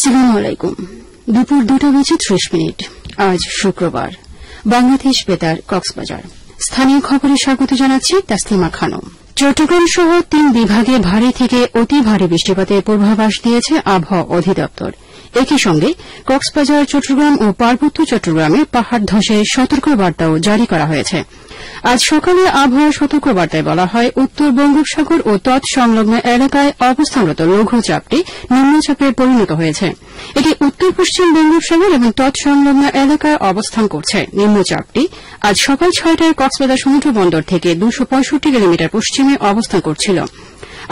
আসসালামু আলাইকুম। দুপুর 2:30 আজ শুক্রবার। বাংলাদেশ বেতার কক্সবাজার। স্থানীয় খবরে স্বাগত জানাচ্ছি তাসলিমা খানম। চট্টগ্রাম সহ 3 বিভাগে ভারী থেকে অতি ভারী বৃষ্টিপাতের পূর্বাভাস দিয়েছে আবহাওয়া অধিদপ্তর। একই সঙ্গে কক্সবাজার, চট্টগ্রাম ও পার্বত্য চট্টগ্রামে পাহাড় ধসের সতর্কবার্তাও জারি করা হয়েছে। আজ সকালে আবহাওয়া সতর্কবার্তায় বলা হয়, উত্তর বঙ্গোপসাগর ও তৎসংলগ্ন এলাকায় অবস্থানরত লঘুচাপটি নিম্নচাপে পরিণত হয়েছে। এটি উত্তর পশ্চিম বঙ্গোপসাগর এবং তৎসংলগ্ন এলাকায় অবস্থান করছে। নিম্নচাপটি আজ সকাল 6টায় কক্সবাজার সমুদ্র বন্দর থেকে 265 কিলোমিটার পশ্চিমে অবস্থান করছিল।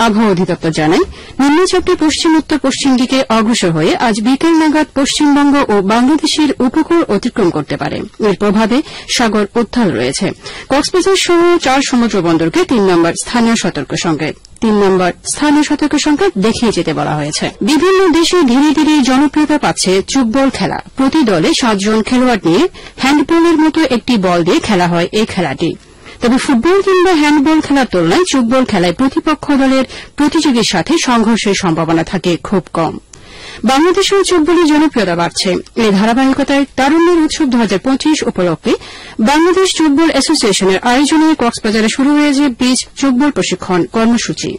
আবহাওয়া অধিদপ্তর জানায়, নিম্নচাপটি পশ্চিম উত্তর পশ্চিম দিকে অগ্রসর হয়ে আজ বিকেল নাগাদ পশ্চিমবঙ্গ ও বাংলাদেশের উপকূল অতিক্রম করতে পারে। এর প্রভাবে সাগর উত্তাল রয়েছে। কক্সবাজার সহ 4 সমুদ্র বন্দরকে 3 নম্বর স্থানীয় সতর্ক সংকেত দেখিয়ে যেতে বলা হয়েছে। বিভিন্ন দেশে ধীরে ধীরে জনপ্রিয়তা পাচ্ছে চুকবল খেলা। প্রতি দলে 7 জন খেলোয়াড় নিয়ে হ্যান্ডবলের মতো একটি বল দিয়ে খেলা হয় এই খেলাটি। তবে ফুটবল কিংবা হ্যান্ডবল খেলার তুলনায় চুকবল খেলায় প্রতিপক্ষ দলের প্রতিযোগীর সাথে সংঘর্ষের সম্ভাবনা থাকে খুব কম। বাংলাদেশেও চুকবলের জনপ্রিয়তা বাড়ছে। এই ধারাবাহিকতায় তারুণ্যের উৎসব 2025 উপলক্ষে বাংলাদেশ চুকবল অ্যাসোসিয়েশনের আয়োজনে কক্সবাজারে শুরু হয়েছে বিচ চুকবল প্রশিক্ষণ কর্মসূচি।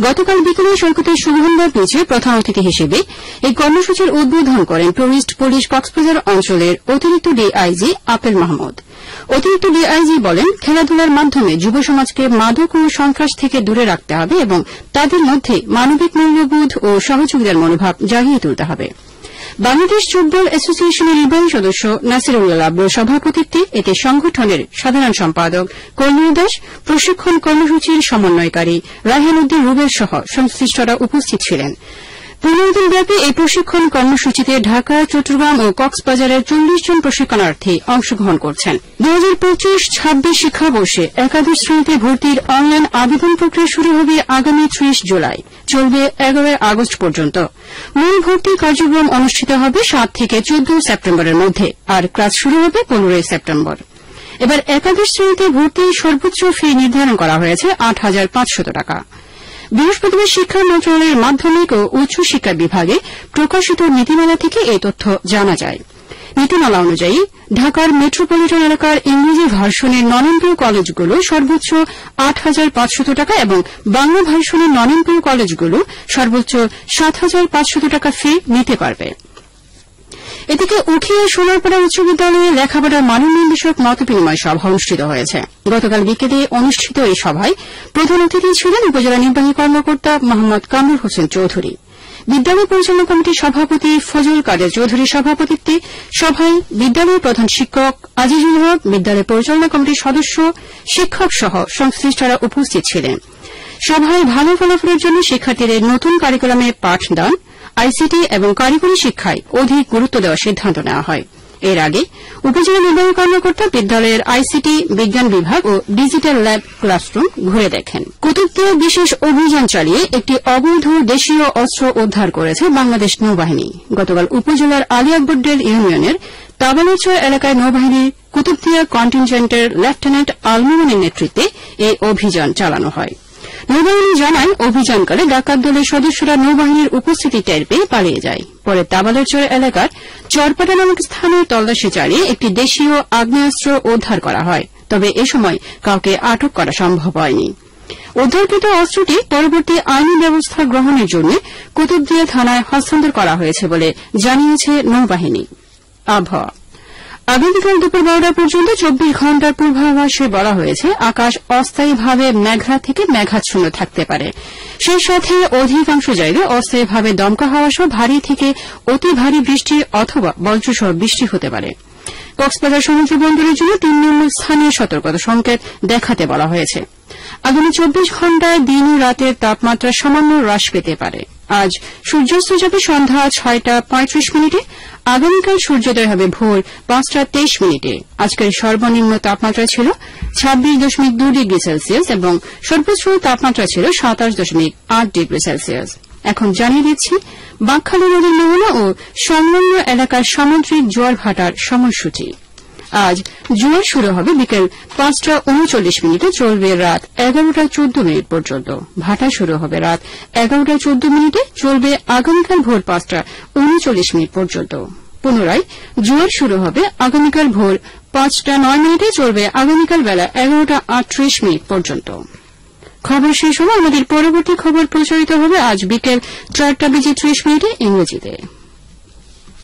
গতকাল বিকেলে সৈকতের সুগন্ধা বিচে প্রধান অতিথি হিসেবে এই কর্মসূচির উদ্বোধন করেন টুরিস্ট পুলিশ কক্সবাজার অঞ্চলের অতিরিক্ত ডিআইজি আপেল মাহমুদ। অতিরিক্ত ডিআইজি বলেন, খেলাধুলার মাধ্যমে যুব সমাজকে মাদক ও সন্ত্রাস থেকে দূরে রাখতে হবে এবং তাদের মধ্যে মানবিক মূল্যবোধ ও সহযোগিতার মনোভাব জাগিয়ে তুলতে হবে। বাংলাদেশ চুকবল অ্যাসোসিয়েশনের নির্বাহী সদস্য নাসিরুল্লাহ আব্দুর সভাপতিত্বে এতে সংগঠনের সাধারণ সম্পাদক কল্যাণ দাস, প্রশিক্ষণ কর্মসূচির সমন্বয়কারী রায়হান উদ্দিন রুবেল সহ সংশ্লিষ্টরা উপস্থিত ছিলেন। 15 দিনব্যাপী এই প্রশিক্ষণ কর্মসূচিতে ঢাকা, চট্টগ্রাম ও কক্সবাজারের 40 জন প্রশিক্ষণার্থী অংশগ্রহণ করছেন। 2025-26 শিক্ষাবর্ষে একাদশ শ্রেণীতে ভর্তির অনলাইন আবেদন প্রক্রিয়া শুরু হবে আগামী 30 জুলাই, চলবে 11 আগস্ট পর্যন্ত। মূল ভর্তি কার্যক্রম অনুষ্ঠিত হবে 7 থেকে 14 সেপ্টেম্বরের মধ্যে, আর ক্লাস শুরু হবে 15 সেপ্টেম্বর। এবার একাদশ শ্রেণীতে ভর্তির সর্বোচ্চ ফি নির্ধারণ করা হয়েছে 8,500 টাকা। বৃহস্পতিবার শিক্ষা মন্ত্রণালয়ের মাধ্যমিক ও উচ্চ শিক্ষা বিভাগে প্রকাশিত নীতিমালা থেকে এই তথ্য জানা যায়। নীতিমালা অনুযায়ী ঢাকার মেট্রোপলিটন এলাকার ইংরেজি ভার্সনের নন-এমপিও কলেজগুলো সর্বোচ্চ 8,500 টাকা এবং বাংলা ভার্সনের নন-এমপিও কলেজগুলো সর্বোচ্চ 7,500 টাকা ফি নিতে পারবে। এদিকে উখিয়া সোনারপাড়া উচ্চ বিদ্যালয়ে লেখাপড়ার মানোন্নয়ন বিষয়ক মতবিনিময় সভা অনুষ্ঠিত হয়েছে। গতকাল বিকেলে অনুষ্ঠিত এই সভায় প্রধান অতিথি ছিলেন উপজেলা নির্বাহী কর্মকর্তা মোহাম্মদ কামরুল হোসেন চৌধুরী। বিদ্যালয় পরিচালনা কমিটির সভাপতি ফজল কাদের চৌধুরীর সভাপতিত্বে সভায় বিদ্যালয়ের প্রধান শিক্ষক আজিজুল হক, বিদ্যালয় পরিচালনা কমিটির সদস্য, শিক্ষক সহ সংশ্লিষ্টরা উপস্থিত ছিলেন। সভায় ভালো ফলাফলের জন্য শিক্ষার্থীদের নতুন কারিকুলামে পাঠদান, আইসিটি এবং কারিগরি শিক্ষায় অধিক গুরুত্ব দেওয়ার সিদ্ধান্ত নেওয়া হয়। এর আগে উপজেলা নির্বাহী কর্মকর্তা বিদ্যালয়ের আইসিটি, বিজ্ঞান বিভাগ ও ডিজিটাল ল্যাব ক্লাসরুম ঘুরে দেখেন। কুতুবদিয়ায় বিশেষ অভিযান চালিয়ে একটি অবৈধ দেশীয় অস্ত্র উদ্ধার করেছে বাংলাদেশ নৌবাহিনী। গতকাল উপজেলার আলী আকবরডেল ইউনিয়নের তাবালুচর এলাকায় নৌবাহিনীর কুতুবদিয়া কন্টিনজেন্টের লেফটেন্যান্ট আলমুনের নেতৃত্বে এই অভিযান চালানো হয়। নৌবাহিনী জানায়, অভিযানকালে ডাকাত দলের সদস্যরা নৌবাহিনীর উপস্থিতি টের পেয়ে পালিয়ে যায়। পরে তাবালুচর এলাকার চরপাটা নামক স্থানে তল্লাশি চালিয়ে একটি দেশীয় আগ্নেয়াস্ত্র উদ্ধার করা হয়। তবে এ সময় কাউকে আটক করা সম্ভব হয়নি। উদ্ধারকৃত অস্ত্রটি পরবর্তী আইনি ব্যবস্থা গ্রহণের জন্য কুতুবদিয়া থানায় হস্তান্তর করা হয়েছে বলে জানিয়েছে নৌবাহিনী। আবহাওয়া আগামীকাল দুপুর 12টা পর্যন্ত 24 ঘণ্টার পূর্বাভাসে বলা হয়েছে, আকাশ অস্থায়ীভাবে মেঘলা থেকে মেঘাচ্ছন্ন থাকতে পারে। সেই সাথে অধিকাংশ জায়গায় অস্থায়ীভাবে দমকা হাওয়া সহ ভারী থেকে অতি ভারী বৃষ্টি অথবা বজ্রসহ বৃষ্টি হতে পারে। কক্সবাজার সমুদ্র বন্দরের জন্য 3 নম্বর স্থানীয় সতর্কতা সংকেত দেখাতে বলা হয়েছে। আগামী 24 ঘণ্টায় দিন ও রাতের তাপমাত্রা সামান্য হ্রাস পেতে পারে। আজ সূর্যাস্ত যাবে সন্ধ্যা 6:35। আগামীকাল সূর্যোদয় হবে ভোর 5:23। আজকের সর্বনিম্ন তাপমাত্রা ছিল 26.2 ডিগ্রি সেলসিয়াস এবং সর্বোচ্চ তাপমাত্রা ছিল 27.8 ডিগ্রি সেলসিয়াস। এখন জানিয়ে দিচ্ছি বাঁকখালী নদীর মোহনা ও সংলগ্ন এলাকার সামুদ্রিক জোয়ার ভাটার সময়সূচি। আজ জুয়ার শুরু হবে বিকেল 5:39 চলবে রাত 11:14 পর্যন্ত। ভাটা শুরু হবে রাত 11:14 চলবে আগামীকাল ভোর 5:39 পর্যন্ত। পুনরায় জুয়ার শুরু হবে আগামীকাল ভোর 5:09 চলবে আগামীকাল বেলা 11:38 পর্যন্ত। খবর শেষ হল। আমাদের পরবর্তী খবর প্রচারিত হবে আজ বিকেল 4:30 ইংরেজিতে।